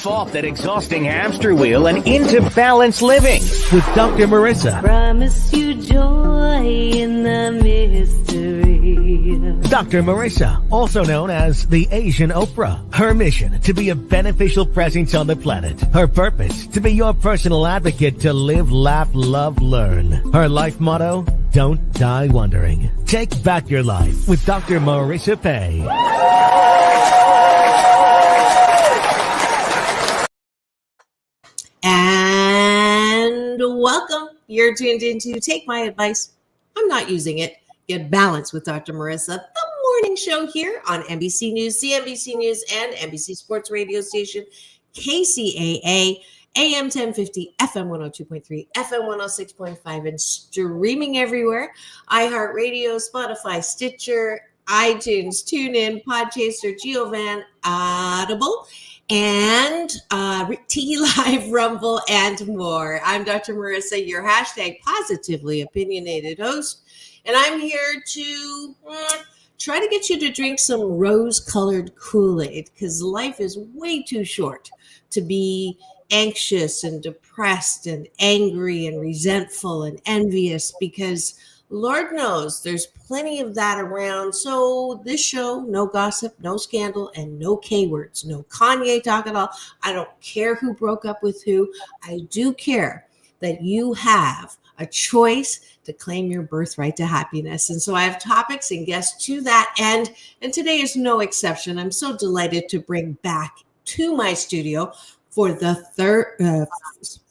Get off that exhausting hamster wheel and into balanced living with Dr. Marissa. Promise you joy in the mystery. Dr. Marissa, also known as the Asian Oprah. Her mission, to be a beneficial presence on the planet. Her purpose, to be your personal advocate to live, laugh, love, learn. Her life motto, don't die wondering. Take back your life with Dr. Marissa Pay. And welcome. You're tuned into Take My Advice. I'm not using it. Get Balanced with Dr. Marissa, the morning show here on NBC News, CNBC News, and NBC Sports radio station, KCAA, AM 1050, FM 102.3, FM 106.5, and streaming everywhere. iHeartRadio, Spotify, Stitcher, iTunes, TuneIn, Podchaser, GeoVan, Audible, and T Live, Rumble, and more. I'm Dr. Marissa, your hashtag positively opinionated host, and I'm here to try to get you to drink some rose-colored Kool-Aid, because life is way too short to be anxious and depressed and angry and resentful and envious, because Lord knows there's plenty of that around. So this show, no gossip, no scandal, and no K words, no Kanye talk at all. I don't care who broke up with who. I do care that you have a choice to claim your birthright to happiness. And so I have topics and guests to that end. And today is no exception. I'm so delighted to bring back to my studio for the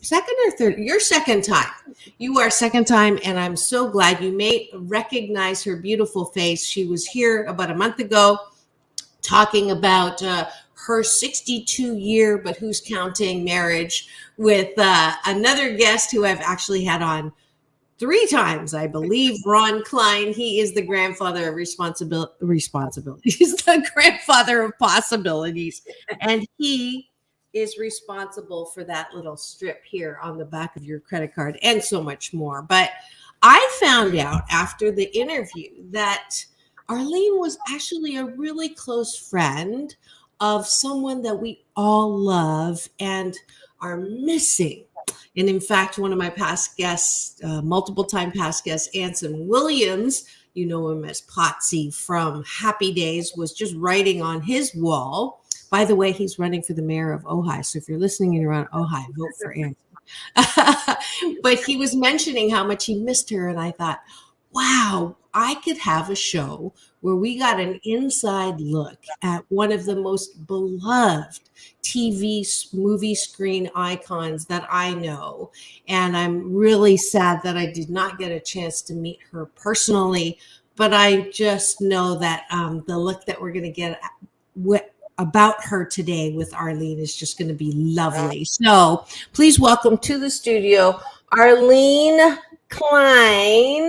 second or third, your second time. You are second time, and I'm so glad you may recognize her beautiful face. She was here about a month ago talking about her 62-year, but who's counting, marriage with another guest who I've actually had on 3 times, I believe, Ron Klein. He is the grandfather of responsibility. He's the grandfather of possibilities, and he is responsible for that little strip here on the back of your credit card and so much more. But I found out after the interview that Arlene was actually a really close friend of someone that we all love and are missing. And in fact, one of my past guests, multiple time past guests, Anson Williams, you know him as Potsy from Happy Days, was just writing on his wall. By the way, he's running for the mayor of Ojai. So if you're listening and you're around Ojai, vote for Anson. But he was mentioning how much he missed her. And I thought, wow, I could have a show where we got an inside look at one of the most beloved TV movie screen icons that I know. And I'm really sad that I did not get a chance to meet her personally. But I just know that the look that we're going to get about her today with Arlene is just going to be lovely. So please welcome to the studio, Arlene Klein.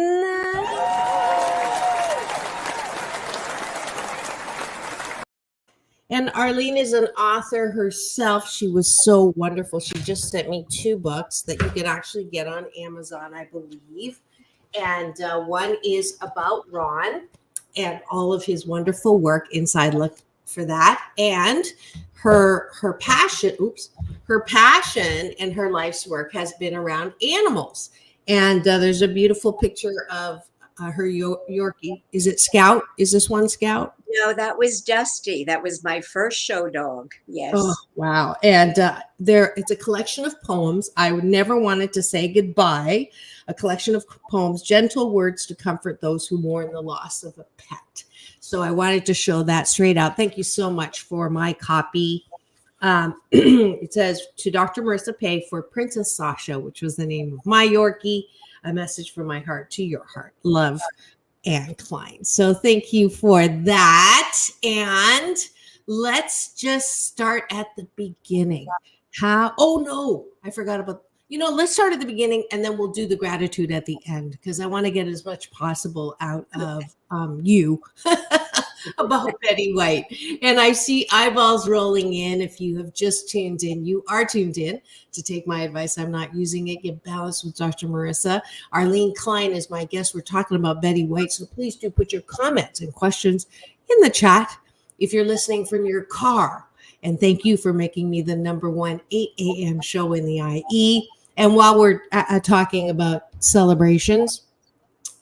And Arlene is an author herself. She was so wonderful. She just sent me 2 books that you can actually get on Amazon, I believe. And one is about Ron and all of his wonderful work, inside look for that, and her passion and her life's work has been around animals. And there's a beautiful picture of her Yorkie. Is it Scout? Is this one Scout? No, that was Dusty. That was my first show dog. Yes. Oh, wow. And it's a collection of poems. I never wanted to say goodbye. A collection of poems, gentle words to comfort those who mourn the loss of a pet. So I wanted to show that straight out. Thank you so much for my copy. It says, to Dr. Marissa Pay for Princess Sasha, which was the name of my Yorkie, a message from my heart to your heart. Love, Anne Klein. So thank you for that. And let's just start at the beginning. I forgot about, let's start at the beginning and then we'll do the gratitude at the end, because I want to get as much possible out of you about Betty White. And I see eyeballs rolling in. If you have just tuned in, you are tuned in to Take My Advice. I'm not using it. Get Balanced with Dr. Marissa. Arlene Klein is my guest. We're talking about Betty White. So please do put your comments and questions in the chat. If you're listening from your car, And thank you for making me the #1 8 a.m. show in the IE. And while we're talking about celebrations,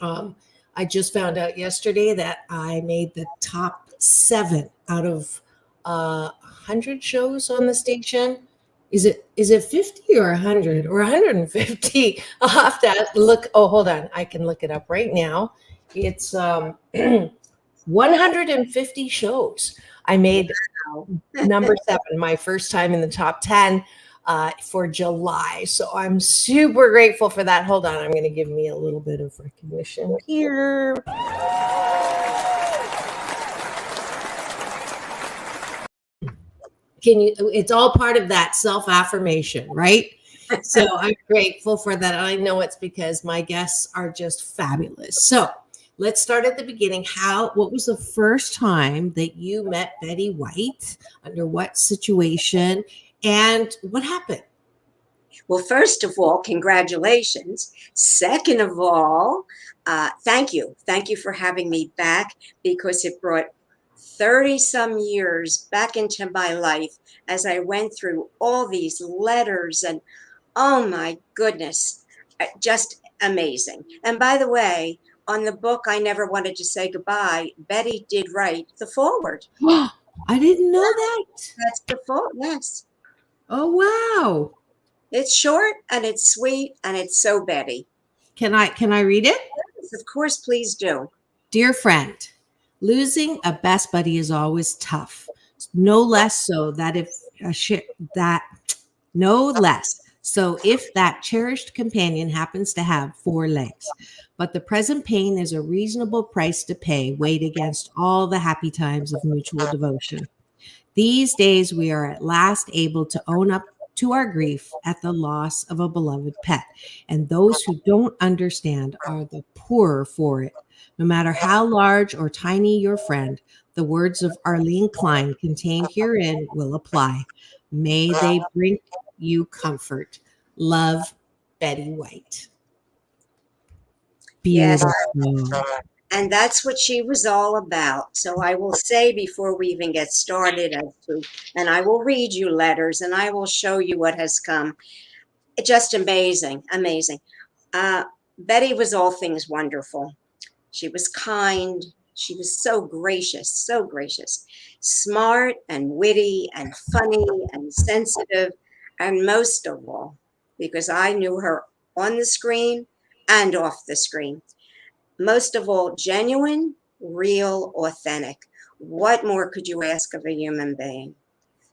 I just found out yesterday that I made the top 7 out of 100 shows on the station. Is it 50 or 100 or 150? I'll have to look. Oh, hold on. I can look it up right now. It's 150 shows. I made number 7, my first time in the top 10 for July. So I'm super grateful for that. Hold on. I'm going to give me a little bit of recognition here. It's all part of that self-affirmation, right? So I'm grateful for that. I know it's because my guests are just fabulous. So let's start at the beginning. What was the first time that you met Betty White? Under what situation? And what happened? Well, first of all, congratulations. Second of all, thank you. Thank you for having me back, because it brought 30 some years back into my life as I went through all these letters, and oh my goodness, just amazing. And by the way, on the book, I Never Wanted to Say Goodbye, Betty did write the foreword. I didn't know that. That's the foreword, yes. Oh, wow. It's short and it's sweet and it's so Betty. Can I read it? Yes, of course, please do. Dear friend, losing a best buddy is always tough. No less so if that cherished companion happens to have 4 legs. But the present pain is a reasonable price to pay, weighed against all the happy times of mutual devotion. These days, we are at last able to own up to our grief at the loss of a beloved pet. And those who don't understand are the poorer for it. No matter how large or tiny your friend, the words of Arlene Klein contained herein will apply. May they bring you comfort. Love, Betty White. Beautiful. Yes. And that's what she was all about. So I will say before we even get started, and I will read you letters and I will show you what has come. Just amazing, amazing. Betty was all things wonderful. She was kind. She was so gracious, smart and witty and funny and sensitive. And most of all, because I knew her on the screen and off the screen, most of all, genuine, real, authentic. What more could you ask of a human being?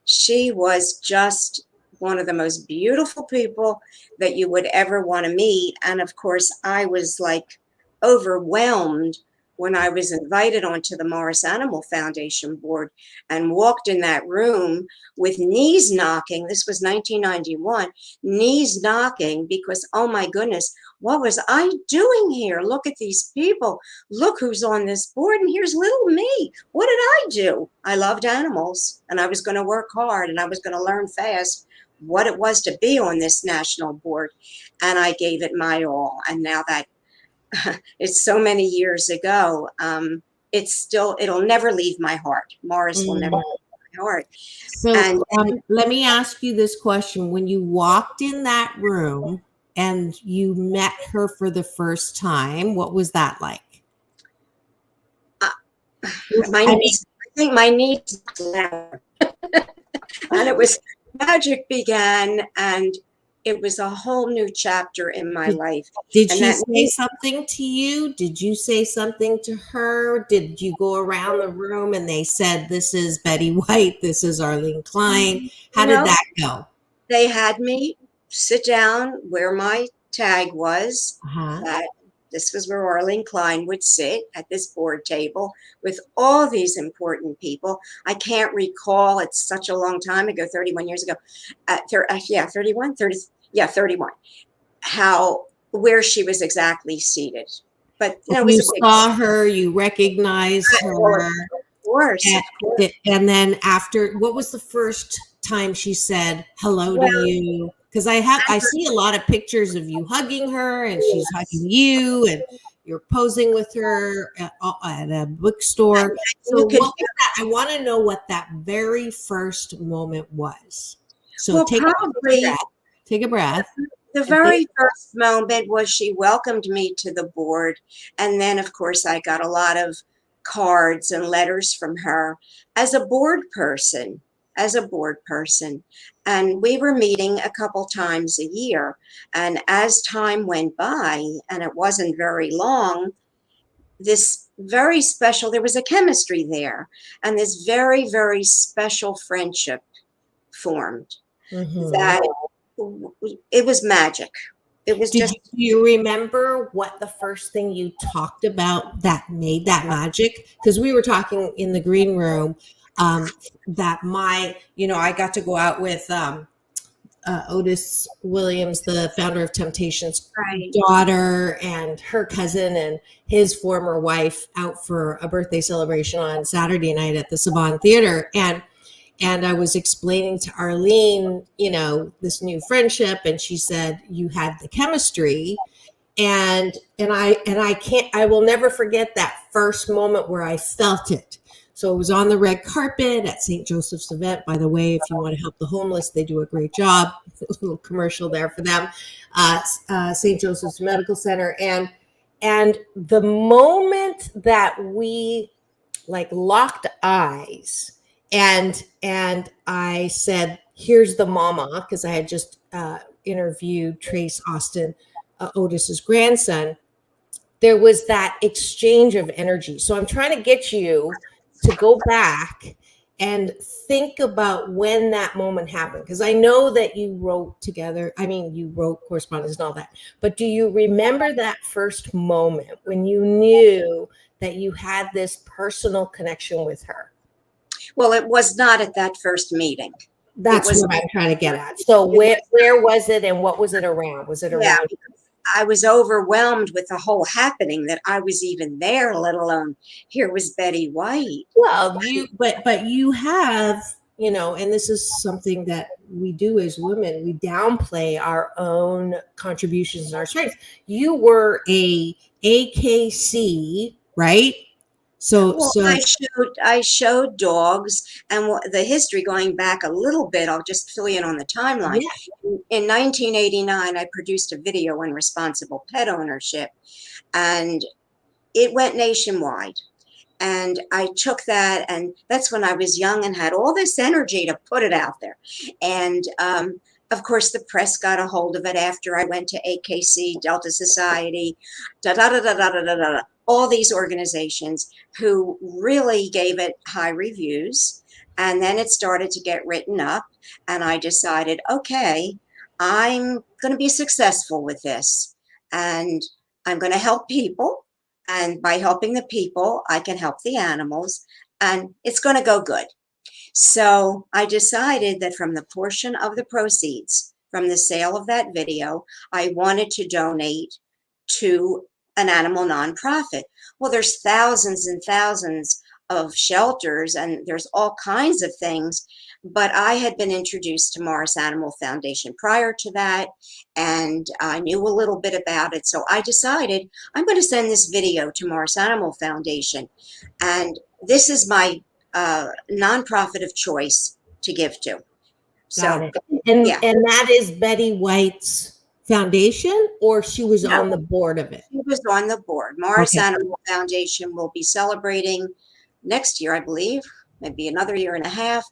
She was just one of the most beautiful people that you would ever want to meet. And of course, I was like overwhelmed when I was invited onto the Morris Animal Foundation board and walked in that room with knees knocking. This was 1991, knees knocking, because, oh my goodness, what was I doing here? Look at these people. Look who's on this board, and here's little me. What did I do? I loved animals, and I was going to work hard, and I was going to learn fast what it was to be on this national board, and I gave it my all. And now that it's so many years ago, it'll never leave my heart. Morris will never leave my heart. So let me ask you this question. When you walked in that room and you met her for the first time, what was that like? I think my knees and it was, magic began, and it was a whole new chapter in my life. Did she say something to you? Did you say something to her? Did you go around the room and they said, this is Betty White, this is Arlene Klein? How did that go? They had me sit down where my tag was. This was where Arlene Klein would sit at this board table with all these important people. I can't recall, it's such a long time ago, 31 years ago. 31, where she was exactly seated. But you saw her, you recognized her. Of course. And then after, what was the first time she said hello to you? Because I see a lot of pictures of you hugging her, and she's hugging you, and you're posing with her at a bookstore. So You could, what was that? I want to know what that very first moment was. So well, take probably a breath. the very first moment was she welcomed me to the board. And then, of course, I got a lot of cards and letters from her as a board person, And we were meeting a couple times a year. And as time went by, and it wasn't very long, this very special, there was a chemistry there, and this very, very special friendship formed that it was magic. It was Do you remember what the first thing you talked about that made that magic? Because we were talking in the green room that I got to go out with Otis Williams, the founder of Temptation's daughter, and her cousin and his former wife out for a birthday celebration on Saturday night at the Saban Theater. And I was explaining to Arlene, this new friendship, and she said, you had the chemistry. And I will never forget that first moment where I felt it. So it was on the red carpet at St. Joseph's event. By the way, if you want to help the homeless, they do a great job. A little commercial there for them. St. Joseph's Medical Center. And the moment that we locked eyes, and I said, here's the mama, because I had just interviewed Trace Austin, Otis's grandson. There was that exchange of energy. So I'm trying to get you to go back and think about when that moment happened. Because I know that you wrote together. I mean, you wrote correspondence and all that. But do you remember that first moment when you knew that you had this personal connection with her? Well, it was not at that first meeting. That's what I'm trying to get at. So where was it, and what was it around? Was it around? Yeah, I was overwhelmed with the whole happening that I was even there, let alone here was Betty White. Well, but you have, and this is something that we do as women, we downplay our own contributions and our strengths. You were a AKC, right? So I showed dogs, and the history going back a little bit, I'll just fill you in on the timeline. Yeah. In 1989, I produced a video on responsible pet ownership, and it went nationwide. And I took that, and that's when I was young and had all this energy to put it out there. And of course, the press got a hold of it after I went to AKC, Delta Society, all these organizations who really gave it high reviews. And then it started to get written up, and I decided, okay, I'm going to be successful with this, and I'm going to help people. And by helping the people, I can help the animals, and it's going to go good. So I decided that from the portion of the proceeds from the sale of that video, I wanted to donate to an animal nonprofit. Well, there's thousands and thousands of shelters, and there's all kinds of things, but I had been introduced to Morris Animal Foundation prior to that, and I knew a little bit about it. So I decided I'm going to send this video to Morris Animal Foundation, and this is my nonprofit of choice to give to. So, and that is Betty White's foundation, or she was on the board of it? She was on the board. Morris Animal Foundation will be celebrating next year, I believe, maybe another year and a half.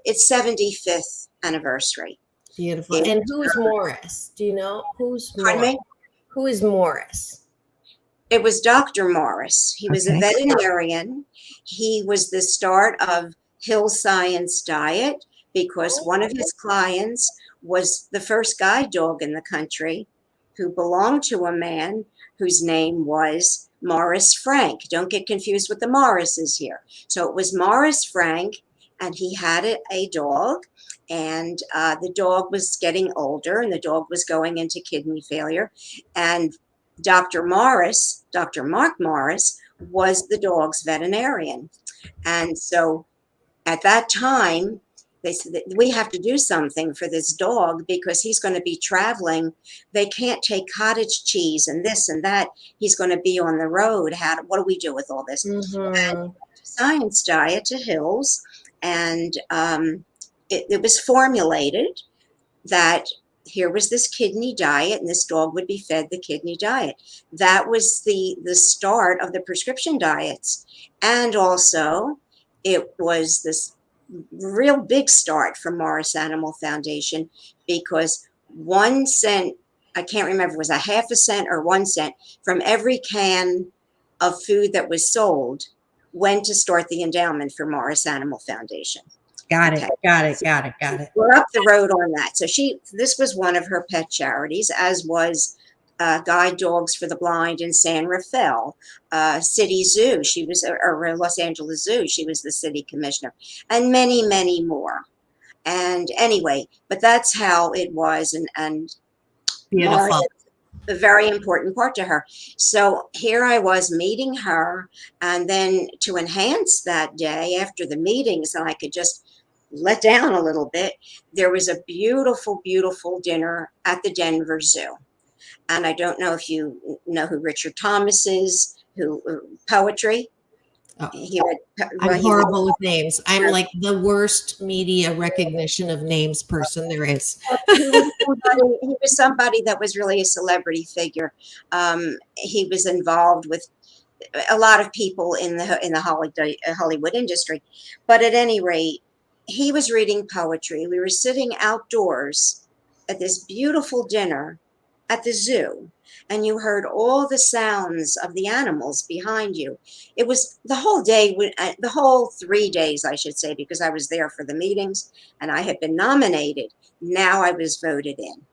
Its 75th anniversary. Beautiful. And who is Morris? Do you know who's Morris? Pardon me? Who is Morris? It was Dr. Morris. He was a veterinarian. He was the start of Hill Science Diet because one of his clients was the first guide dog in the country who belonged to a man whose name was Morris Frank. Don't get confused with the Morrises here. So it was Morris Frank, and he had a dog, and the dog was getting older, and the dog was going into kidney failure. And Dr. Mark Morris, was the dog's veterinarian. And so at that time, they said that we have to do something for this dog because he's going to be traveling. They can't take cottage cheese and this and that. He's going to be on the road. What do we do with all this? Mm-hmm. Science diet to Hills, and it was formulated that here was this kidney diet, and this dog would be fed the kidney diet. That was the start of the prescription diets, and also it was this real big start for Morris Animal Foundation because 1 cent, I can't remember, it was a half a cent or 1 cent from every can of food that was sold went to start the endowment for Morris Animal Foundation. Got Okay. it. We're up the road on that. So this was one of her pet charities, as was Guide Dogs for the Blind in San Rafael, City Zoo. She was, or Los Angeles Zoo. She was the city commissioner, and many, many more. And anyway, but that's how it was, and Beautiful. Morris, a very important part to her. So here I was meeting her, and then to enhance that day after the meetings, and I could just let down a little bit, there was a beautiful, beautiful dinner at the Denver Zoo. And I don't know if you know who Richard Thomas is, who poetry. Oh, He read, I'm horrible with names. I'm like the worst media recognition of names person there is. He was somebody that was really a celebrity figure. He was involved with a lot of people in the Hollywood industry. But at any rate, he was reading poetry. We were sitting outdoors at this beautiful dinner at the zoo, and you heard all the sounds of the animals behind you. It was the whole day, the whole 3 days, I should say, because I was there for the meetings and I had been nominated. Now I was voted in.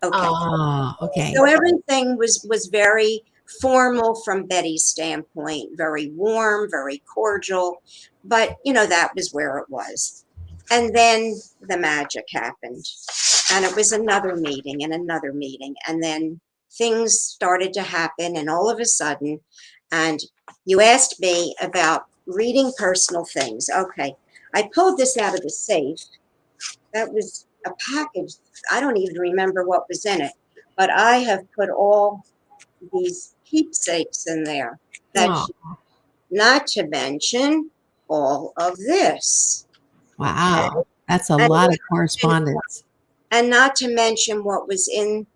Okay. Oh, okay. So everything was very formal from Betty's standpoint, very warm, very cordial, but that was where it was. And then the magic happened, and it was another meeting and another meeting, and then things started to happen, and all of a sudden, and you asked me about reading personal things. Okay, I pulled this out of the safe. That was a package. I don't even remember what was in it, but I have put all these keepsakes in there. Not to mention all of this. Wow, that's a lot of correspondence. And not to mention what was in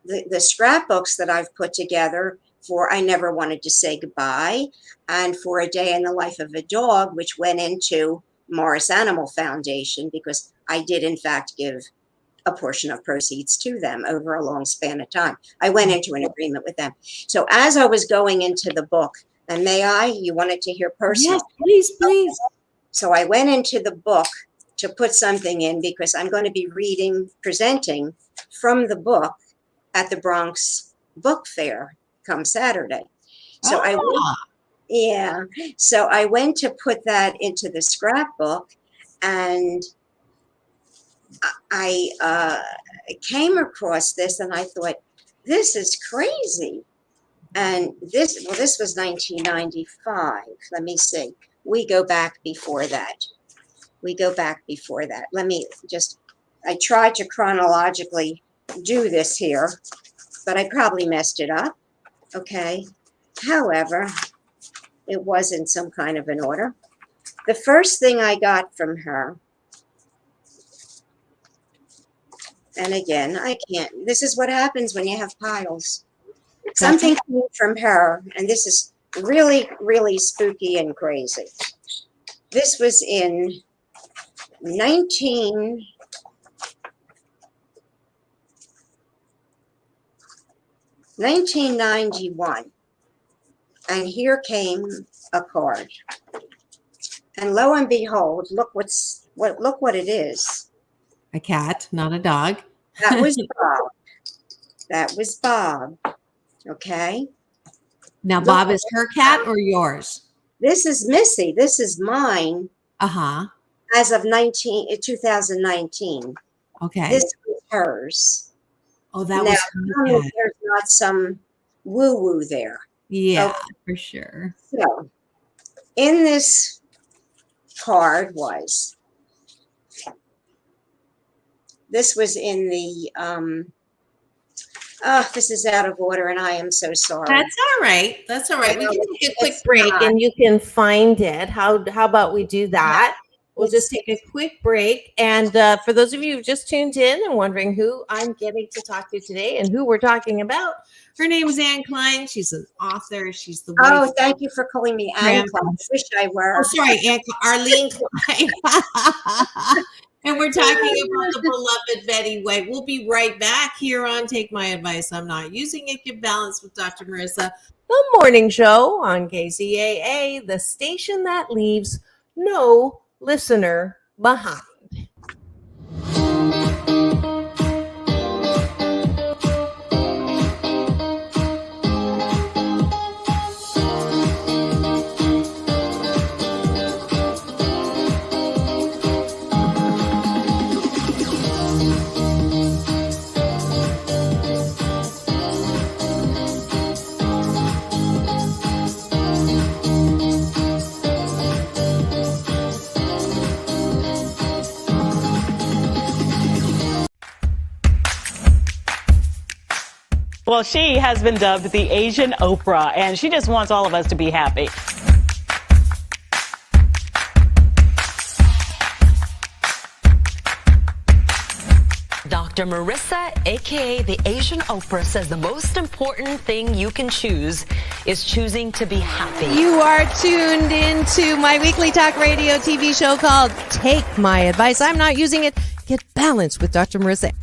the scrapbooks that I've put together for I Never Wanted to Say Goodbye, and for A Day in the Life of a Dog, which went into Morris Animal Foundation, because I did, in fact, give a portion of proceeds to them over a long span of time. I went into an agreement with them. So as I was going into the book, and you wanted to hear personal? Yes, please. So I went into the book to put something in because I'm going to be presenting from the book at the Bronx Book Fair come Saturday. So So I went to put that into the scrapbook, and I came across this, and I thought, this is crazy. And this was 1995. Let me see. We go back before that. Let me I tried to chronologically do this here, but I probably messed it up. Okay. However, it was in some kind of an order. The first thing I got from her, and again, I can't, this is what happens when you have piles. Something came from her, and this is really, really spooky and crazy. This was in 1991, and here came a card, and lo and behold, look what it is. A cat, not a dog. That was Bob. Okay. Now, Bob is her cat or yours? This is Missy. This is mine. As of 2019. Okay. This was hers. Oh, that was her cat. There's not some woo-woo there. Yeah, for sure. So, in this card was this was in the, oh, this is out of order and I am so sorry. That's all right. That's all right. We No, can take a quick it's break not. and you can find it. How about we do that? We'll just take a quick break. And for those of you who just tuned in and wondering who I'm getting to talk to today and who we're talking about, her name is Anne Klein. She's an author. She's the wife. Oh, thank you for calling me Anne Klein. I wish I were. Oh, sorry, Arlene Klein. And we're talking about the beloved Betty White. We'll be right back here on Take My Advice. I'm Not Using It. Get Balanced with Dr. Marissa. The morning show on KCAA, the station that leaves no listener behind. Well, she has been dubbed the Asian Oprah, and she just wants all of us to be happy. Dr. Marissa, aka the Asian Oprah, says the most important thing you can choose is choosing to be happy. You are tuned into my weekly talk radio TV show called Take My Advice. I'm Not Using It. Get Balanced with Dr. Marissa.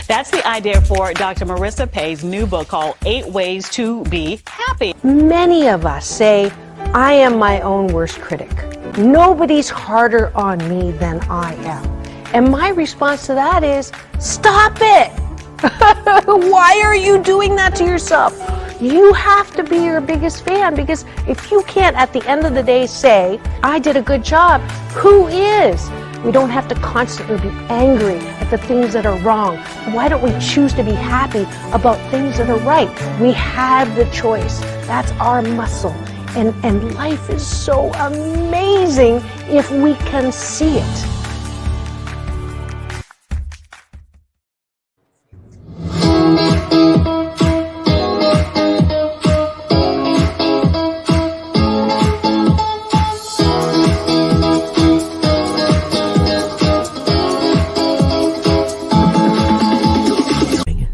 That's the idea for Dr. Marissa Pay's new book called 8 Ways to Be Happy. Many of us say, I am my own worst critic. Nobody's harder on me than I am. And my response to that is, stop it! Why are you doing that to yourself? You have to be your biggest fan, because if you can't at the end of the day say, I did a good job, who is? We don't have to constantly be angry at the things that are wrong. Why don't we choose to be happy about things that are right? We have the choice. That's our muscle. And life is so amazing if we can see it.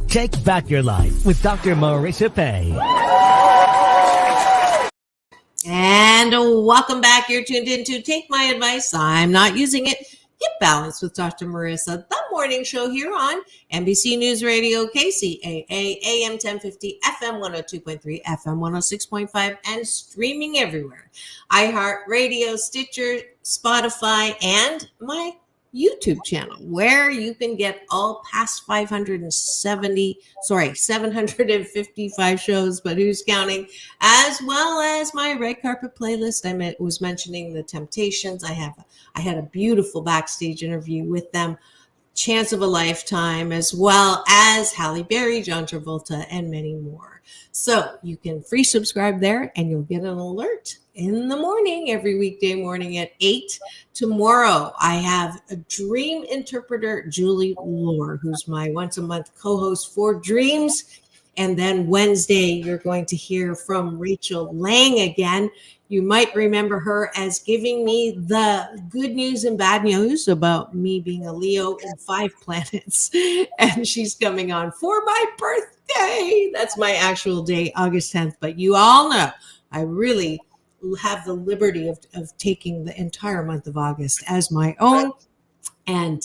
Take back your life with Dr. Marissa Pay. And welcome back. You're tuned in to Take My Advice. I'm Not Using It. Get Balanced with Dr. Marissa, the morning show here on NBC News Radio, KCAA, AM 1050, FM 102.3, FM 106.5, and streaming everywhere. iHeartRadio, Stitcher, Spotify, and my YouTube channel, where you can get all past 755 shows, but who's counting, as well as my red carpet playlist. I was mentioning the Temptations. I had a beautiful backstage interview with them, chance of a lifetime, as well as Halle Berry, John Travolta, and many more. So you can free subscribe there and you'll get an alert in the morning, every weekday morning at 8. Tomorrow, I have a dream interpreter, Julie Lohr, who's my once a month co-host for Dreams. And then Wednesday, you're going to hear from Rachel Lang again. You might remember her as giving me the good news and bad news about me being a Leo in 5 planets. And she's coming on for my birthday. That's my actual day, August 10th. But you all know I really have the liberty of taking the entire month of August as my own. And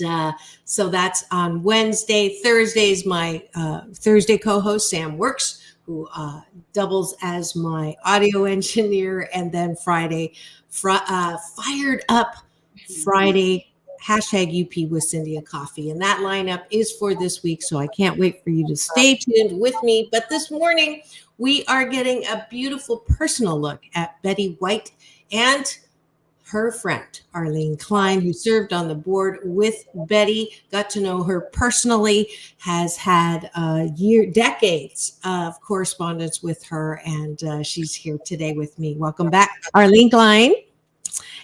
so that's on Wednesday. Thursday is my Thursday co-host, Sam Works, who doubles as my audio engineer. And then Friday, Fired Up Friday, #UP with Cindy and Coffee. And that lineup is for this week. So I can't wait for you to stay tuned with me. But this morning, we are getting a beautiful personal look at Betty White and her friend, Arlene Klein, who served on the board with Betty, got to know her personally, has had decades of correspondence with her, and she's here today with me. Welcome back, Arlene Klein.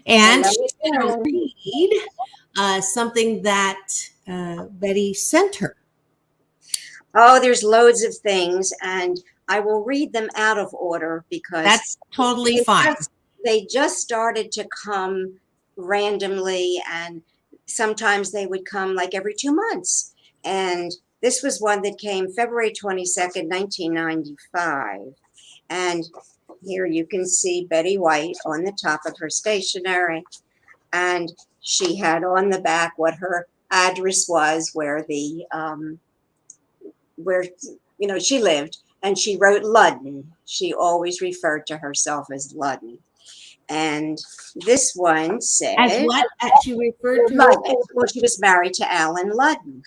And she's going to read something that Betty sent her. Oh, there's loads of things, and I will read them out of order because that's totally fine. They just started to come randomly, and sometimes they would come like every 2 months. And this was one that came February 22nd, 1995. And here you can see Betty White on the top of her stationery. And she had on the back what her address was, where the where she lived, and she wrote Ludden. She always referred to herself as Ludden. And this one said, as what? She referred to Ludden. Well, she was married to Alan Ludden,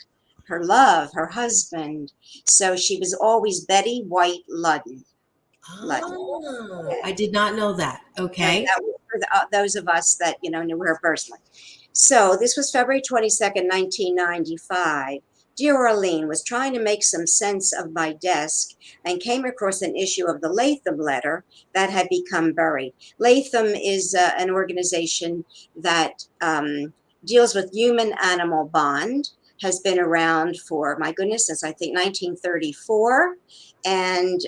her love, her husband. So she was always Betty White Ludden. Oh, I did not know that. Okay. And that was for those of us that knew her personally. So this was February 22nd, 1995. Dear Arlene, was trying to make some sense of my desk and came across an issue of the Latham letter that had become buried. Latham is an organization that deals with human-animal bond, has been around for, my goodness, since I think 1934, and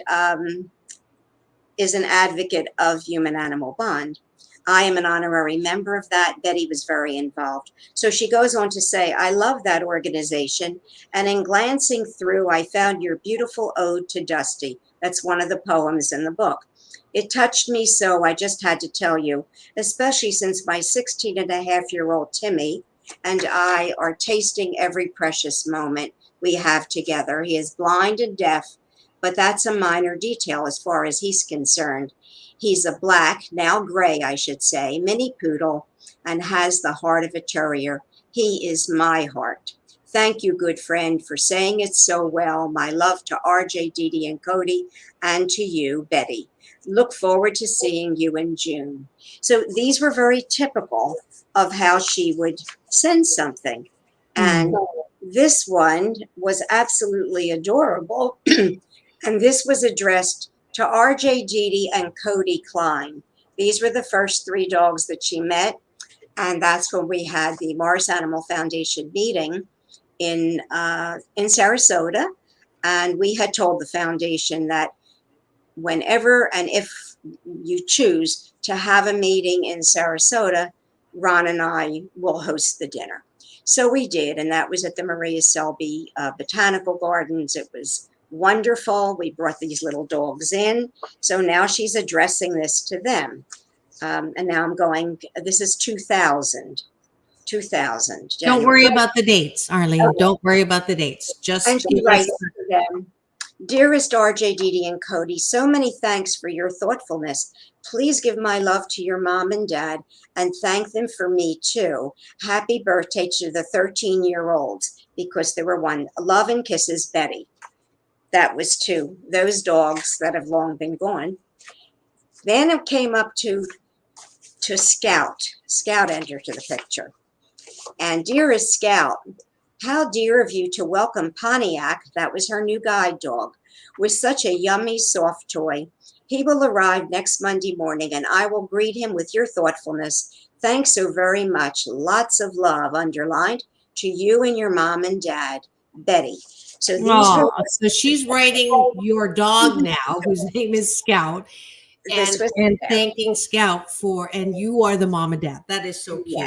is an advocate of human-animal bond. I am an honorary member of that. Betty was very involved. So she goes on to say, I love that organization. And in glancing through, I found your beautiful ode to Dusty. That's one of the poems in the book. It touched me so I just had to tell you, especially since my 16-and-a-half-year-old Timmy and I are tasting every precious moment we have together. He is blind and deaf, but that's a minor detail as far as he's concerned. He's a black, now gray, I should say, mini poodle, and has the heart of a terrier. He is my heart. Thank you, good friend, for saying it so well. My love to RJ, Dee Dee, and Cody, and to you, Betty. Look forward to seeing you in June. So these were very typical of how she would send something. And this one was absolutely adorable. And this was addressed to RJ, Dee Dee, and Cody Klein. These were the first 3 dogs that she met. And that's when we had the Morris Animal Foundation meeting in Sarasota. And we had told the foundation that whenever and if you choose to have a meeting in Sarasota, Ron and I will host the dinner. So we did, and that was at the Maria Selby Botanical Gardens. It was wonderful. We brought these little dogs in. So now she's addressing this to them. And now I'm going, this is 2000. January. Don't worry about the dates, Arlene. Okay. Don't worry about the dates. Just and she writes to them, Dearest RJ, Dee Dee, and Cody, so many thanks for your thoughtfulness. Please give my love to your mom and dad and thank them for me too. Happy birthday to the 13-year-olds, because there were one. Love and kisses, Betty. That was to those dogs that have long been gone. Then it came up to Scout. Scout entered to the picture. And dearest Scout, how dear of you to welcome Pontiac, that was her new guide dog, with such a yummy soft toy. He will arrive next Monday morning, and I will greet him with your thoughtfulness. Thanks so very much. Lots of love, underlined, to you and your mom and dad, Betty. So so she's writing your dog now, whose name is Scout, and thanking Scout for, and you are the mom and dad. That is so cute.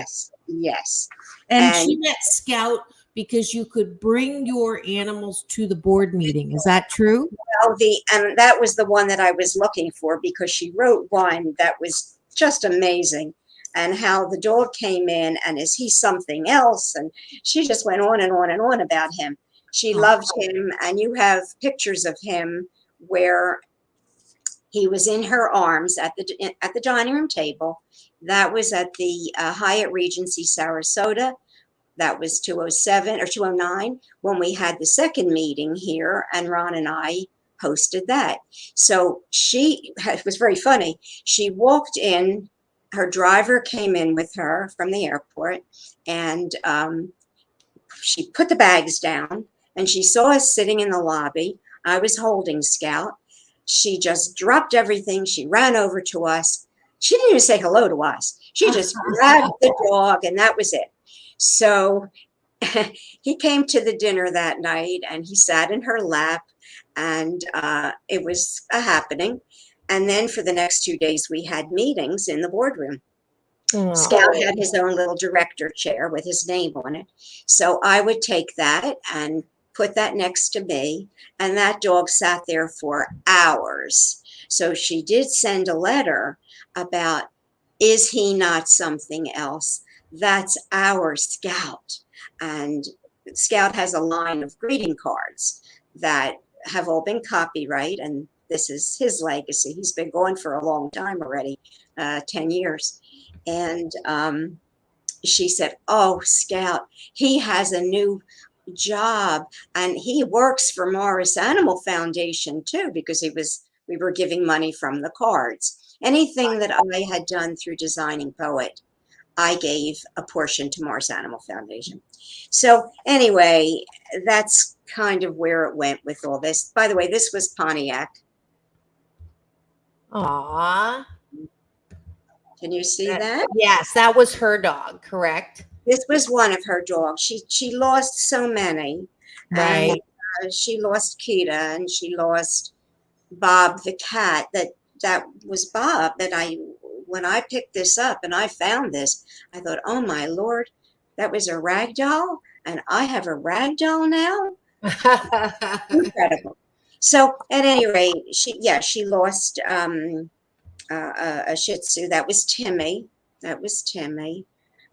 Yes. And she met Scout because you could bring your animals to the board meeting. Is that true? Well, and that was the one that I was looking for, because she wrote one that was just amazing, and how the dog came in and is he something else? And she just went on and on and on about him. She loved him, and you have pictures of him where he was in her arms at the dining room table. That was at the Hyatt Regency Sarasota. That was 207 or 209 when we had the second meeting here, and Ron and I hosted that. So it was very funny. She walked in her driver came in with her from the airport, and she put the bags down, and she saw us sitting in the lobby. I was holding Scout. She just dropped everything. She ran over to us. She didn't even say hello to us. She just grabbed the dog, and that was it. So he came to the dinner that night, and he sat in her lap, and it was a happening. And then for the next 2 days, we had meetings in the boardroom. Scout had his own little director chair with his name on it. So I would take that and put that next to me, and that dog sat there for hours. So she did send a letter about, is he not something else? That's our Scout. And Scout has a line of greeting cards that have all been copyright, and this is his legacy. He's been going for a long time already, 10 years. And she said, oh, Scout, he has a new job, and he works for Morris Animal Foundation too, because we were giving money from the cards. Anything that I had done through Designing Poet, I gave a portion to Morris Animal Foundation. So anyway, that's kind of where it went with all this. By the way, this was Pontiac. Aw. Can you see that? Yes, that was her dog, correct? This was one of her dogs. She lost so many. Right. And, she lost Kita, and she lost Bob the cat. That was Bob. When I picked this up and I found this, I thought, oh my Lord, that was a rag doll, and I have a rag doll now. Incredible. So at any rate, she lost a Shih Tzu. That was Timmy.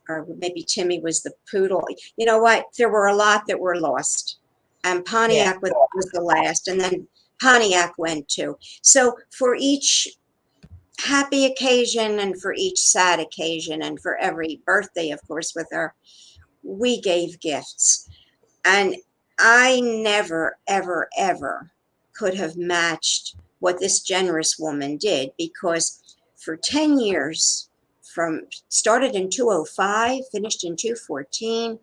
Or maybe Timmy was the poodle. You know what? There were a lot that were lost. And Pontiac was the last. And then Pontiac went too. So for each happy occasion, and for each sad occasion, and for every birthday, of course, with her, we gave gifts. And I never, ever, ever could have matched what this generous woman did, because for 10 years, started in 2005, finished in 2014,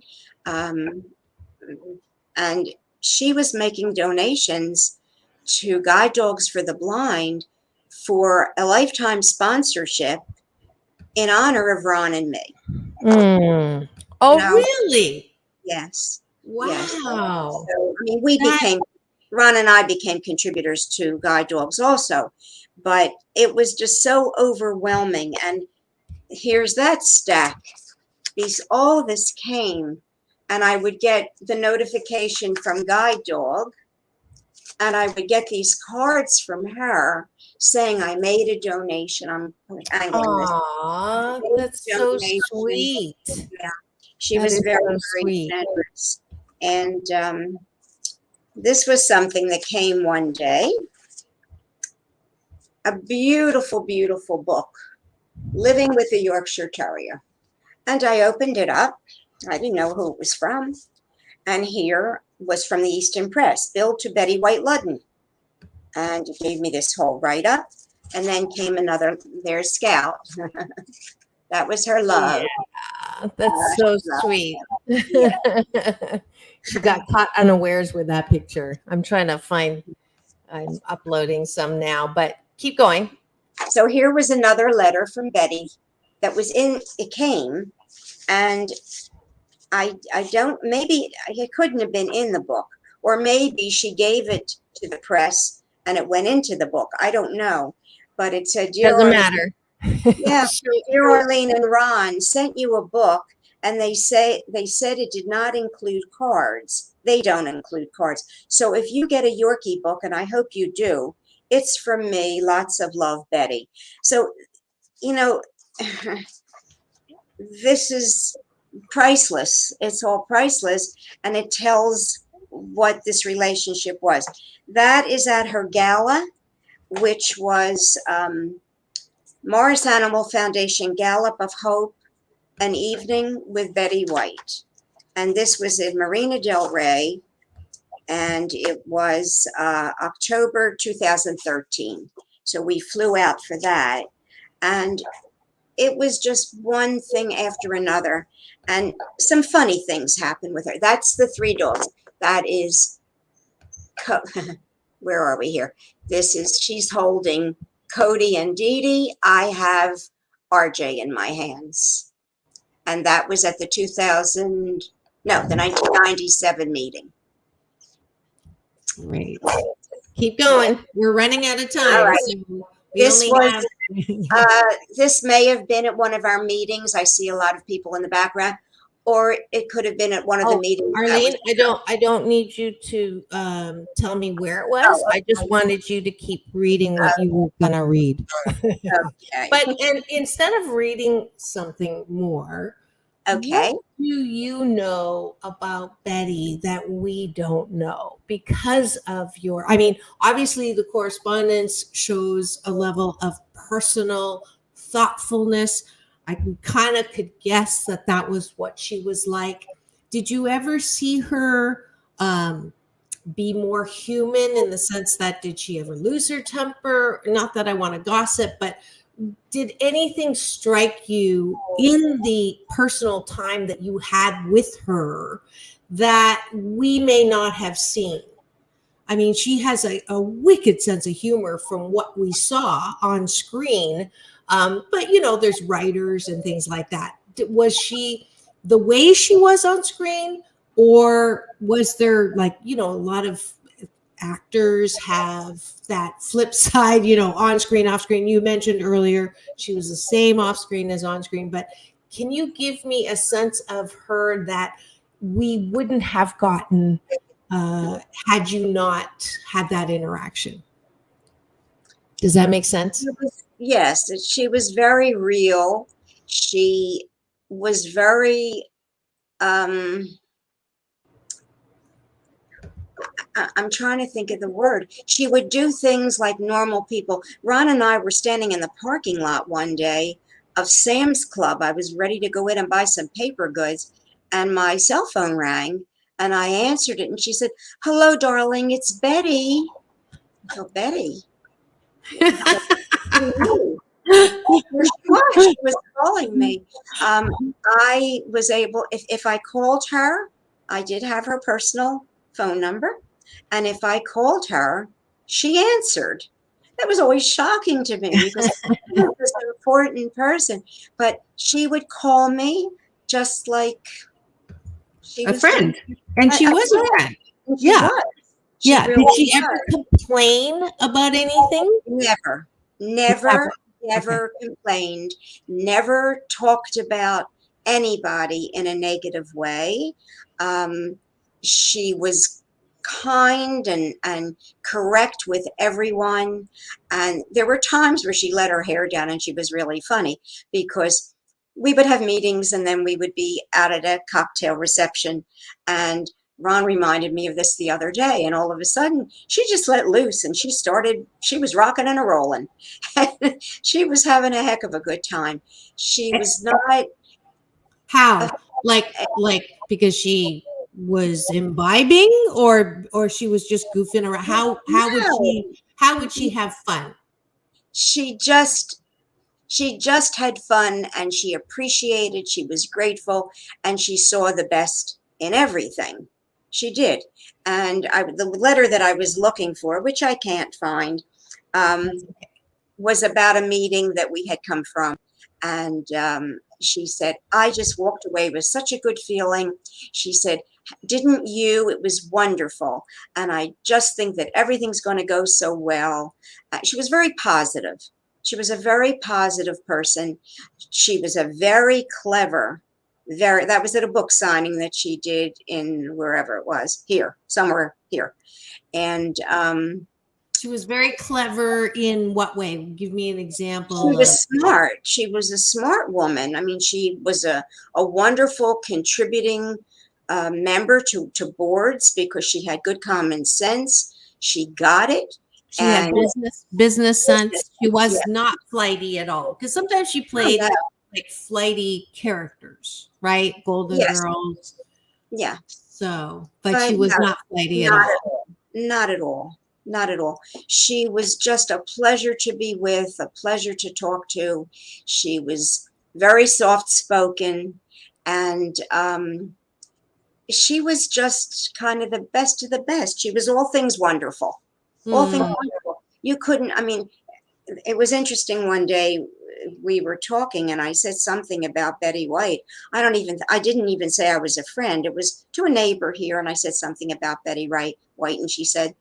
and she was making donations to Guide Dogs for the Blind for a lifetime sponsorship in honor of Ron and me. Oh, really? Yes. Wow. Yes. So, I mean, Ron and I became contributors to Guide Dogs also, but it was just so overwhelming. And here's that stack. All this came, and I would get the notification from Guide Dog, and I would get these cards from her saying I made a donation. I'm angling this. Aw, that's so sweet. Yeah, she was very, very generous. And this was something that came one day. A beautiful, beautiful book, Living with a Yorkshire Terrier. And I opened it up. I didn't know who it was from. And here was from the Easton Press, billed to Betty White Ludden. And it gave me this whole write-up. And then came another, there's Scout. That was her love. Yeah, that's so sweet. Yeah. She got caught unawares with that picture. I'm uploading some now, but keep going. So here was another letter from Betty that was it came, and maybe it couldn't have been in the book, or maybe she gave it to the press and it went into the book. I don't know, but it said, doesn't matter. Yeah, dear Arlene and Ron sent you a book, and they said it did not include cards. They don't include cards. So if you get a Yorkie book, and I hope you do, it's from me. Lots of love, Betty. So, this is priceless. It's all priceless, and it tells what this relationship was. That is at her gala, which was Morris Animal Foundation Gallop of Hope, an evening with Betty White. And this was in Marina del Rey, and it was October 2013. So we flew out for that. And it was just one thing after another. And some funny things happened with her. That's the three dogs. That is, where are we here? She's holding Cody and Dee Dee. I have RJ in my hands. And that was at the 1997 meeting. Great. Keep going. We're running out of time. All right. So This may have been at one of our meetings. I see a lot of people in the background, or it could have been at one of the meetings. Arlene, I don't need you to tell me where it was. I just wanted you to keep reading what you were going to read. Okay. But instead of reading something more, Okay. what do you know about Betty that we don't know because of obviously the correspondence shows a level of personal thoughtfulness. I kind of could guess that was what she was like. Did you ever see her be more human in the sense that did she ever lose her temper? Not that I want to gossip, but did anything strike you in the personal time that you had with her that we may not have seen? I mean, she has a wicked sense of humor from what we saw on screen. But, there's writers and things like that. Was she the way she was on screen, or was there a lot of actors have that flip side, on screen, off screen? You mentioned earlier she was the same off screen as on screen, but can you give me a sense of her that we wouldn't have gotten had you not had that interaction? Does that make sense? Yes, she was very real. She was very I'm trying to think of the word. She would do things like normal people. Ron and I were standing in the parking lot one day of Sam's Club. I was ready to go in and buy some paper goods, and my cell phone rang, and I answered it, and she said, "Hello, darling, it's Betty." Oh, Betty. She was calling me. I was able, if I called her, I did have her personal phone number. And if I called her, she answered. That was always shocking to me because she was an important person. But she would call me just like she was a friend. And she was a friend. Yeah. Yeah. Did she ever complain about anything? Never complained. Never talked about anybody in a negative way. She was kind and correct with everyone. And there were times where she let her hair down, and she was really funny because we would have meetings and then we would be out at a cocktail reception, and Ron reminded me of this the other day, and all of a sudden she just let loose and she was rocking and a rolling. She was having a heck of a good time. She was not. How? Like because she was imbibing, or she was just goofing around? How would she have fun? She just had fun, and she appreciated, she was grateful, and she saw the best in everything. She did. And the letter that I was looking for, which I can't find, was about a meeting that we had come from. And she said, "I just walked away with such a good feeling." She said, "Didn't you? It was wonderful. And I just think that everything's going to go so well." She was very positive. She was a very positive person. She was a very clever, that was at a book signing that she did in wherever it was, somewhere here. And she was very clever in what way? Give me an example. She was smart. She was a smart woman. I mean, she was a wonderful contributing member to boards because she had good common sense. She got it. She had business sense. She was not flighty at all. Because sometimes she played like flighty characters, right? Golden Girls. Yeah. So, but she was not flighty at all. Not at all. Not at all. She was just a pleasure to be with, a pleasure to talk to. She was very soft spoken, and she was just kind of the best of the best. She was all things wonderful. All things wonderful. You couldn't, I mean, it was interesting one day we were talking and I said something about Betty White. I didn't even say I was a friend. It was to a neighbor here, and I said something about Betty White, and she said,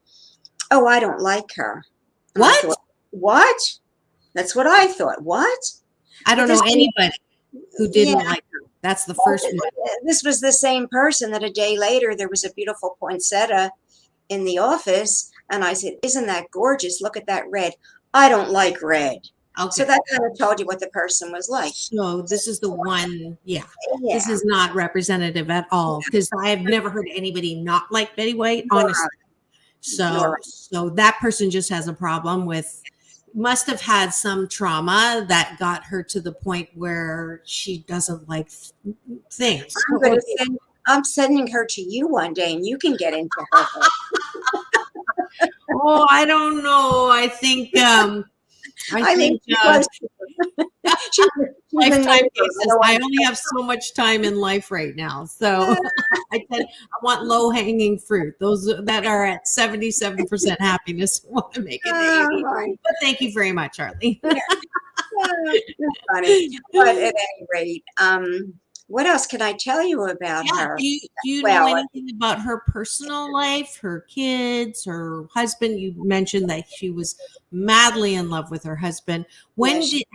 "Oh, I don't like her." And What? I thought, what? That's what I thought. What? I don't know anybody who didn't Yeah. like her. That's the first one. This was the same person that a day later there was a beautiful poinsettia in the office, and I said, "Isn't that gorgeous? Look at that red." "I don't like red." Okay. So that kind of told you what the person was like. So this is the one, yeah. Yeah. This is not representative at all, because I have never heard anybody not like Betty White, honestly. So that person just has a problem with, must have had some trauma that got her to the point where she doesn't like things. I'm sending her to you one day, and you can get into her. Oh, I don't know. I think I think lifetime basis. I only have so much time in life right now, so I want low hanging fruit. Those that are at 77% happiness want to make it 80. Right. But thank you very much, Arlene. That's funny. But at any rate, what else can I tell you about her? Do you know anything about her personal life, her kids, her husband? You mentioned that she was madly in love with her husband.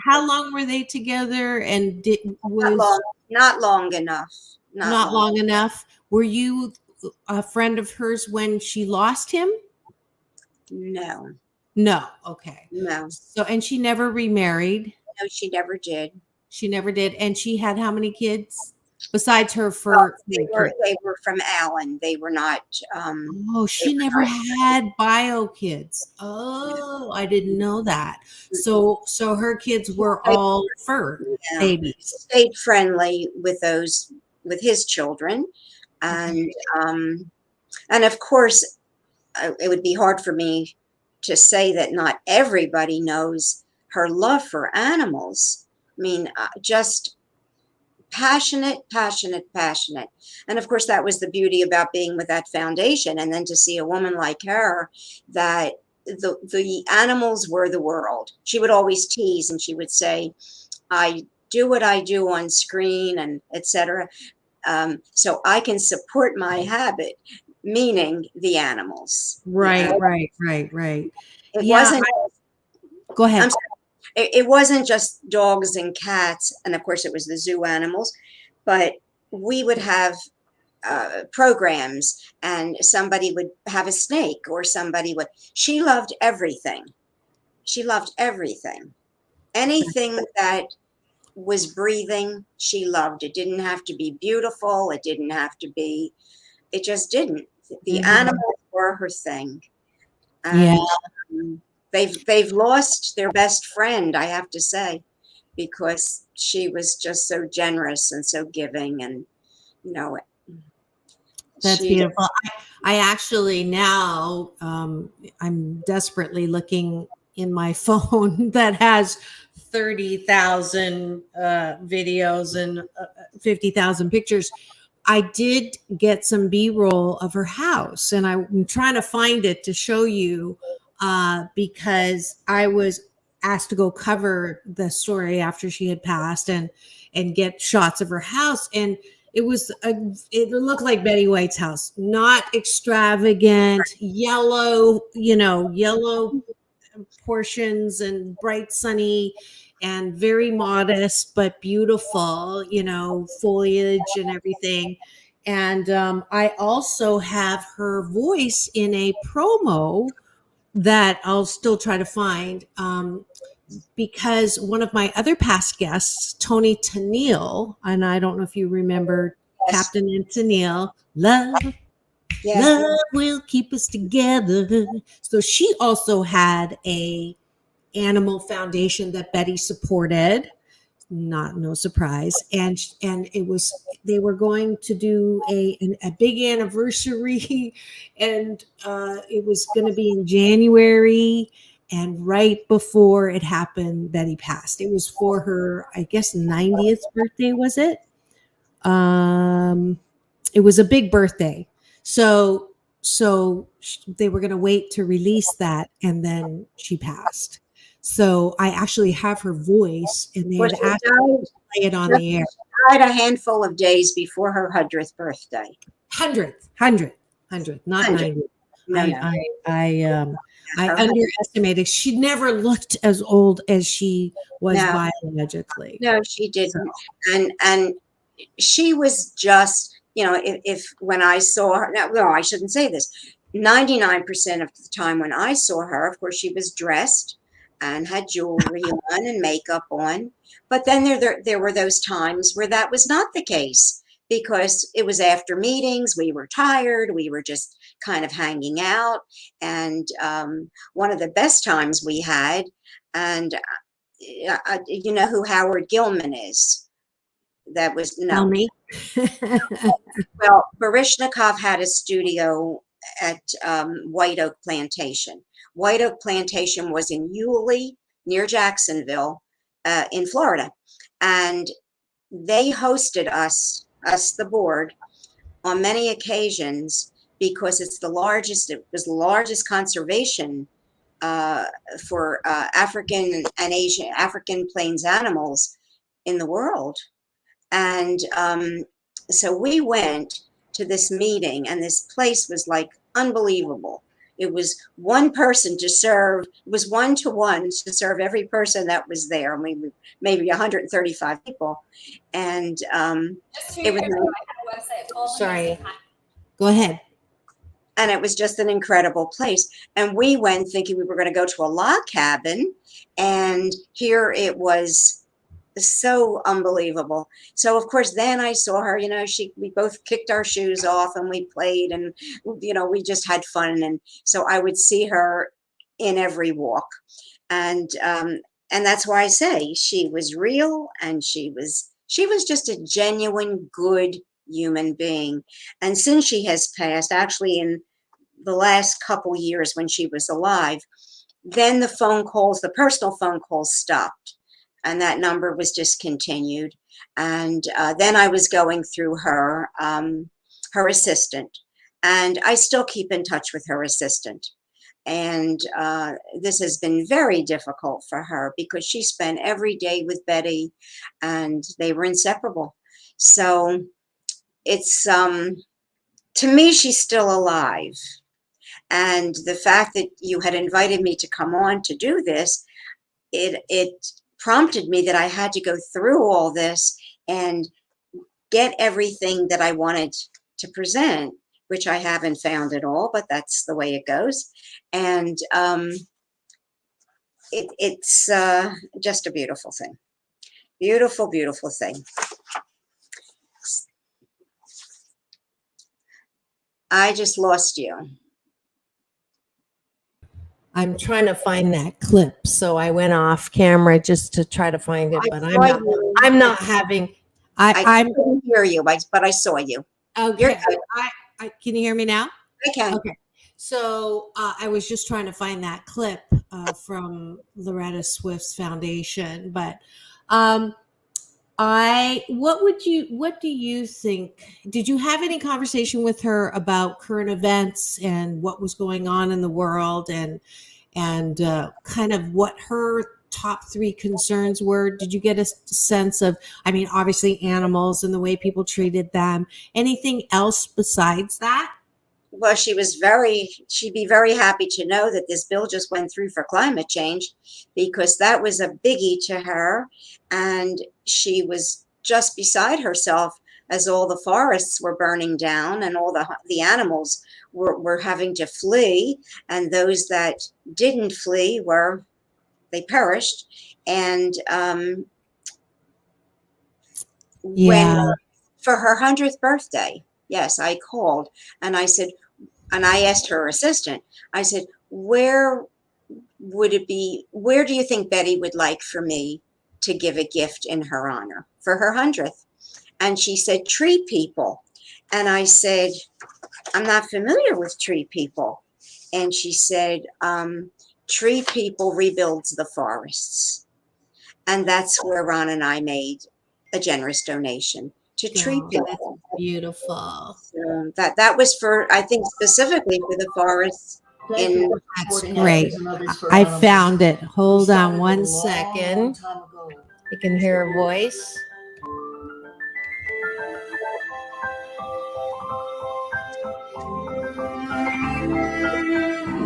How long were they together? And not long enough. Not long enough. Were you a friend of hers when she lost him? No. No. Okay. No. So, and she never remarried. No, she never did. She never did. And she had how many kids besides her? They were from Allen. They were not. She never had bio kids. Oh, I didn't know that. So her kids were all fur babies. Stayed friendly with his children, and of course, it would be hard for me to say that not everybody knows her love for animals. I mean, just passionate. And of course, that was the beauty about being with that foundation. And then to see a woman like her, that the animals were the world. She would always tease, and she would say, "I do what I do on screen, and etc. So I can support my habit," meaning the animals. Right. It wasn't. Go ahead. I'm sorry. It wasn't just dogs and cats, and of course it was the zoo animals, but we would have programs, and somebody would have a snake, or she loved everything. Anything that was breathing, she loved. It didn't have to be beautiful. It just didn't. The animals were her thing. And, they've lost their best friend, I have to say, because she was just so generous and so giving, and that's beautiful. I actually now I'm desperately looking in my phone that has 30,000 videos and 50,000 pictures. I did get some B-roll of her house, and I'm trying to find it to show you. Because I was asked to go cover the story after she had passed and get shots of her house. And it looked like Betty White's house, not extravagant, yellow portions and bright sunny and very modest, but beautiful, foliage and everything. And I also have her voice in a promo that I'll still try to find, because one of my other past guests, Tony Tennille, and I don't know if you remember Captain and Tennille, love will keep us together. So she also had a animal foundation that Betty supported. no surprise. And it was, they were going to do a big anniversary, and it was going to be in January. And right before it happened, Betty passed. It was for her, I guess, 90th birthday, was it? It was a big birthday. So they were going to wait to release that, and then she passed. So I actually have her voice, and they Well, had she asked me died, to play it on the air. she died a handful of days before her 100th birthday. 100, not 100. 90. No, no. I Her- underestimated. She never looked as old as she was No. biologically. No, she didn't. And she was just, if when I saw her, no, I shouldn't say this. 99% of the time when I saw her, of course, she was dressed and had jewelry on and makeup on. But then there were those times where that was not the case, because it was after meetings. We were tired. We were just kind of hanging out. And one of the best times we had, and you know who Howard Gilman is? That was Tell no. me. Well, Barishnikov had a studio at White Oak Plantation. White Oak Plantation was in Yulee, near Jacksonville, in Florida, and they hosted us, the board, on many occasions, because it's the largest. It was the largest conservation for African and Asian African plains animals in the world. And so we went to this meeting, and this place was like unbelievable. It was one person to serve, it was 1-to-1 to serve every person that was there. Maybe 135 people. And it was Sorry. Go ahead. and it was just an incredible place. And we went thinking we were going to go to a log cabin, and here it was, so unbelievable. So of course, then I saw her, we both kicked our shoes off and we played, and we just had fun. And so I would see her in every walk, and that's why I say she was real, and she was just a genuine good human being. And since she has passed, actually in the last couple years when she was alive, then the personal phone calls stopped, and that number was discontinued. And then I was going through her assistant, and I still keep in touch with her assistant. And this has been very difficult for her, because she spent every day with Betty, and they were inseparable. So it's, to me, she's still alive. And the fact that you had invited me to come on to do this, it prompted me that I had to go through all this and get everything that I wanted to present, which I haven't found at all, but that's the way it goes. And it's just a beautiful thing. Beautiful, beautiful thing. I just lost you. I'm trying to find that clip, so I went off camera just to try to find it, but I'm not having. I couldn't hear you, but I saw you. Okay. Can you hear me now? I can. Okay. So I was just trying to find that clip from Loretta Swift's foundation, but what do you think? Did you have any conversation with her about current events and what was going on in the world, and kind of what her top 3 concerns were? Did you get a sense of, obviously animals and the way people treated them, anything else besides that? Well, she'd be very happy to know that this bill just went through for climate change, because that was a biggie to her. And she was just beside herself as all the forests were burning down, and all the animals were having to flee. And those that didn't flee they perished. And when for her 100th birthday, yes, I called, and I said, and I asked her assistant, I said, where do you think Betty would like for me to give a gift in her honor for her 100th. And she said, tree people. And I said, I'm not familiar with tree people. And she said, tree people rebuilds the forests. And that's where Ron and I made a generous donation to tree Oh, people. that's beautiful. So that was for, I think, specifically for the forests. That's great. I found it. Hold on one second. You can hear a voice.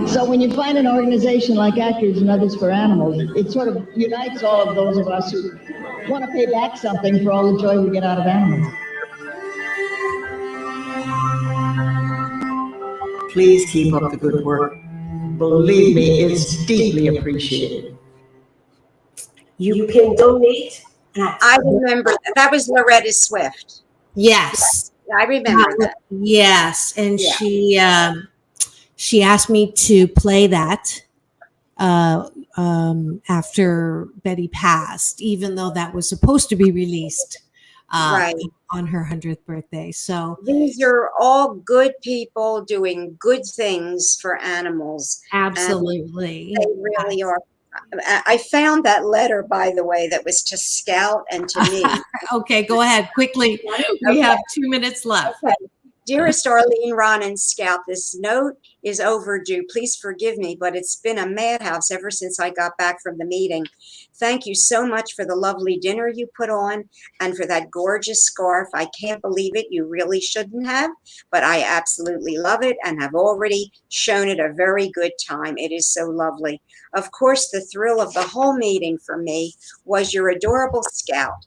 So when you find an organization like Actors and Others for Animals, it sort of unites all of those of us who want to pay back something for all the joy we get out of animals. Please keep up the good work. Believe me, it's deeply appreciated. You can donate. I remember that was Loretta Swift. Yes. I remember that. Yes, and Yeah. she asked me to play that after Betty passed, even though that was supposed to be released Right. on her 100th birthday. So These are all good people doing good things for animals. absolutely, They really are. I found that letter, by the way, that was to Scout and to me. Okay, go ahead quickly. We have 2 minutes left. Okay. Dearest Arlene, Ron, and Scout, this note is overdue. Please forgive me, but it's been a madhouse ever since I got back from the meeting. Thank you so much for the lovely dinner you put on and for that gorgeous scarf. I can't believe it. You really shouldn't have, but I absolutely love it and have already shown it a very good time. It is so lovely. Of course, the thrill of the whole meeting for me was your adorable Scout.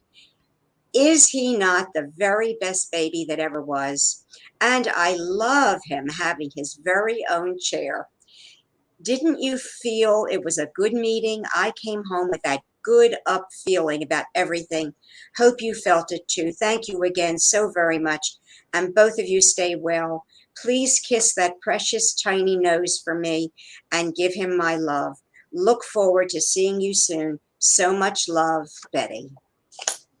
Is he not the very best baby that ever was? And I love him having his very own chair. Didn't you feel it was a good meeting? I came home with that good up feeling about everything. Hope you felt it too. Thank you again so very much. And both of you stay well. Please kiss that precious tiny nose for me and give him my love. Look forward to seeing you soon. So much love, Betty.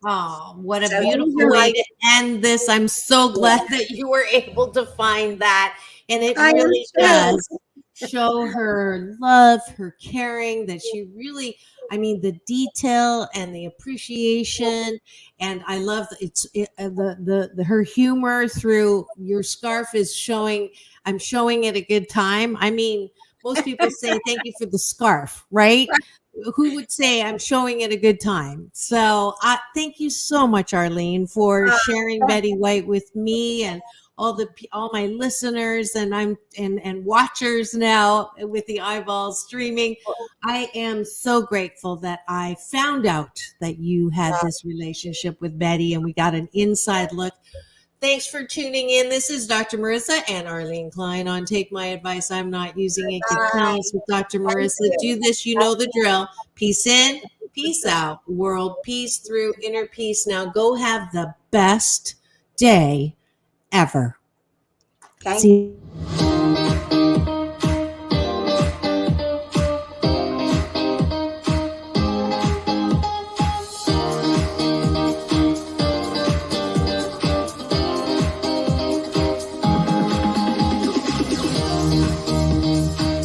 Oh, what a So beautiful these are way my- to end this. I'm so glad that you were able to find that. And it I am really too. does show her love, her caring, that she really, I mean, the detail and the appreciation. And I love her humor through your scarf is showing, I'm showing it a good time. I mean, most people say thank you for the scarf, right? Who would say I'm showing it a good time? So thank you so much, Arlene, for sharing Betty White with me and all my listeners and watchers now with the eyeballs streaming. I am so grateful that I found out that you had this relationship with Betty and we got an inside look. Thanks for tuning in. This is Dr. Marissa and Arlene Klein on Take My Advice. I'm Not Using It. Get balance with Dr. Marissa. Do this. You know the drill. Peace in, peace out. World peace through inner peace. Now go have the best day ever. Thank See you.